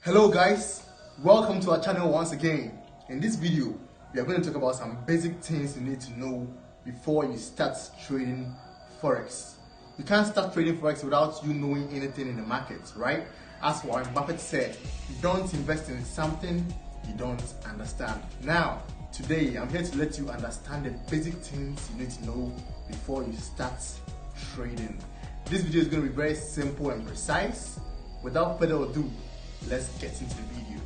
Hello guys, welcome to our channel once again. In this video, we are going to talk about some basic things you need to know before you start trading Forex. You can't start trading Forex without you knowing anything in the market, right? As Warren Buffett said, don't invest in something you don't understand. Now, today I'm here to let you understand the basic things you need to know before you start trading. This video is going to be very simple and precise. Without further ado, let's get into the video.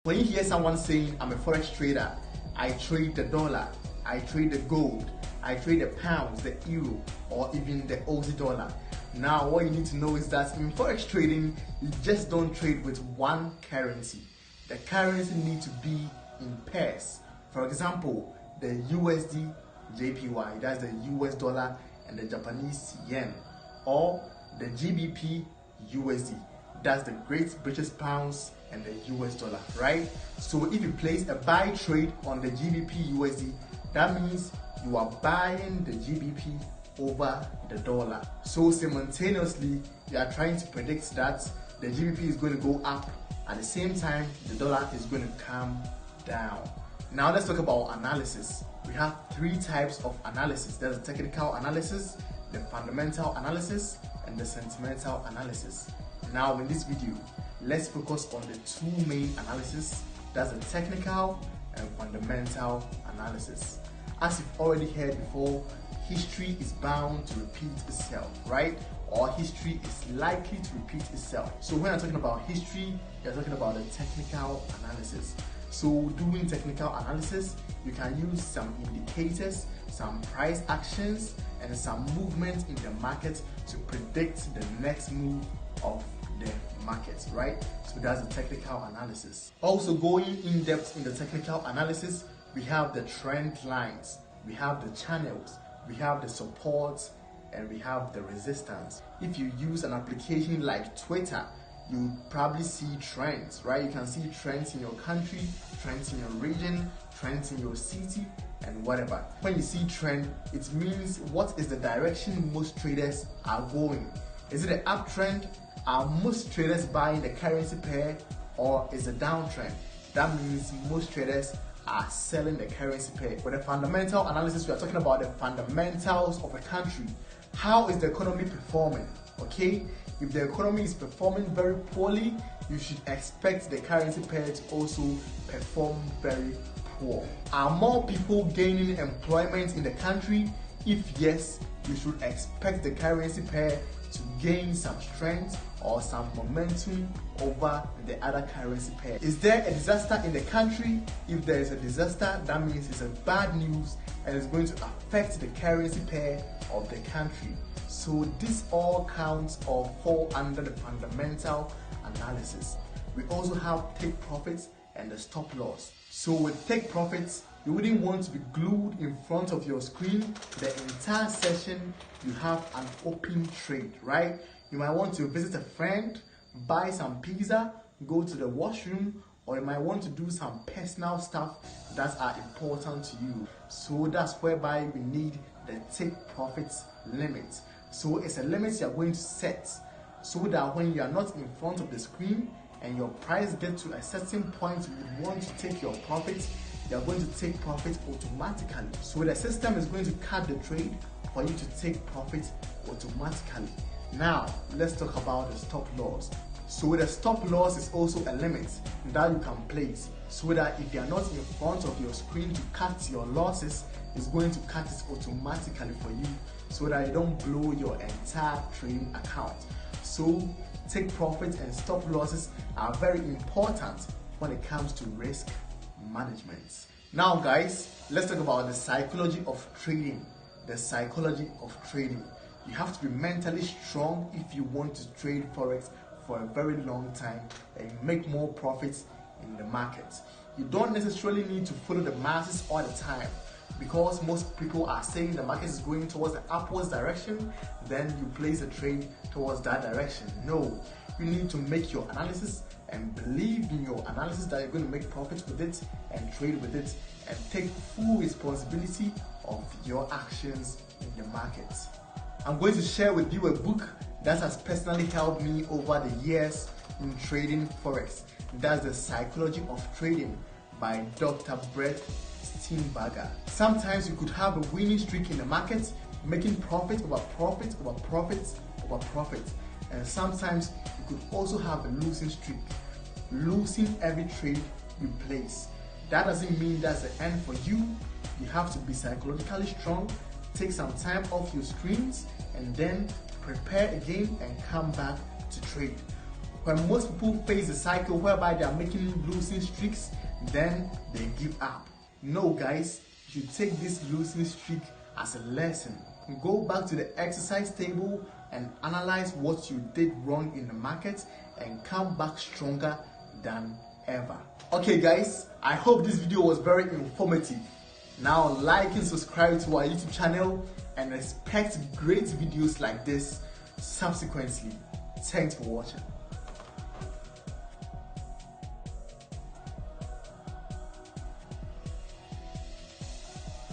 When you hear someone saying, I'm a forex trader, I trade the dollar, I trade the gold, I trade the pounds, the euro, or even the Aussie dollar. Now, what you need to know is that in forex trading, you just don't trade with one currency. The currency needs to be in pairs. For example, the USD JPY, that's the US dollar, and the Japanese yen, or the GBP USD, that's the Great British Pounds and the US dollar, right? So if you place a buy trade on the GBP USD, that means you are buying the GBP over the dollar. So simultaneously, you are trying to predict that the GBP is going to go up, at the same time the dollar is going to come down. Now let's talk about analysis. We have three types of analysis. There's the technical analysis, the fundamental analysis, and the sentimental analysis. Now in this video, let's focus on the two main analysis. That's the technical and fundamental analysis. As you've already heard before, history is bound to repeat itself, right? Or history is likely to repeat itself. So when I'm talking about history, you're talking about the technical analysis. So doing technical analysis, you can use some indicators, some price actions, and some movement in the market to predict the next move of the market, right? So that's the technical analysis. Also, going in depth in the technical analysis, we have the trend lines, we have the channels, we have the supports, and we have the resistance. If you use an application like Twitter, you probably see trends, right? You can see trends in your country, trends in your region, trends in your city, and whatever. When you see trend, it means what is the direction most traders are going. Is it an uptrend? Are most traders buying the currency pair, or is it a downtrend? That means most traders are selling the currency pair. For the fundamental analysis, we are talking about the fundamentals of a country. How is the economy performing? Okay, if the economy is performing very poorly, you should expect the currency pair to also perform very poor. Are more people gaining employment in the country? If yes, you should expect the currency pair to gain some strength or some momentum over the other currency pair. Is there a disaster in the country? If there is a disaster, that means it's a bad news and it's going to affect the currency pair of the country. So this all counts or fall under the fundamental analysis. We also have take profits and the stop loss. So with take profits, you wouldn't want to be glued in front of your screen the entire session. You have an open trade, right? You might want to visit a friend, buy some pizza, go to the washroom, or you might want to do some personal stuff that are important to you. So that's whereby we need the take profits limit. So it's a limit you're going to set so that when you are not in front of the screen and your price gets to a certain point you would want to take your profits, you're going to take profit automatically. So the system is going to cut the trade for you to take profit automatically. Now, let's talk about the stop loss. So the stop loss is also a limit that you can place so that if you're not in front of your screen to cut your losses, it's going to cut it automatically for you so that you don't blow your entire trading account. So take profit and stop losses are very important when it comes to risk management. Now guys, let's talk about the psychology of trading. The psychology of trading. You have to be mentally strong if you want to trade Forex for a very long time and make more profits in the market. You don't necessarily need to follow the masses all the time, because most people are saying the market is going towards the upwards direction, then you place a trade towards that direction. No, you need to make your analysis and believe in your analysis that you're going to make profits with it and trade with it and take full responsibility of your actions in the market. I'm going to share with you a book that has personally helped me over the years in trading Forex. That's The Psychology of Trading by Dr. Brett Steenberger. Sometimes you could have a winning streak in the market, making profit over profit over profit over profit. And sometimes you could also have a losing streak, losing every trade you place. That doesn't mean that's the end for you. You have to be psychologically strong, take some time off your screens, and then prepare again and come back to trade. When most people face a cycle whereby they are making losing streaks, then they give up. No guys, you should take this losing streak as a lesson. Go back to the exercise table and analyze what you did wrong in the market and come back stronger than ever. Okay guys, I hope this video was very informative. Now like and subscribe to our YouTube channel and expect great videos like this subsequently. Thanks for watching.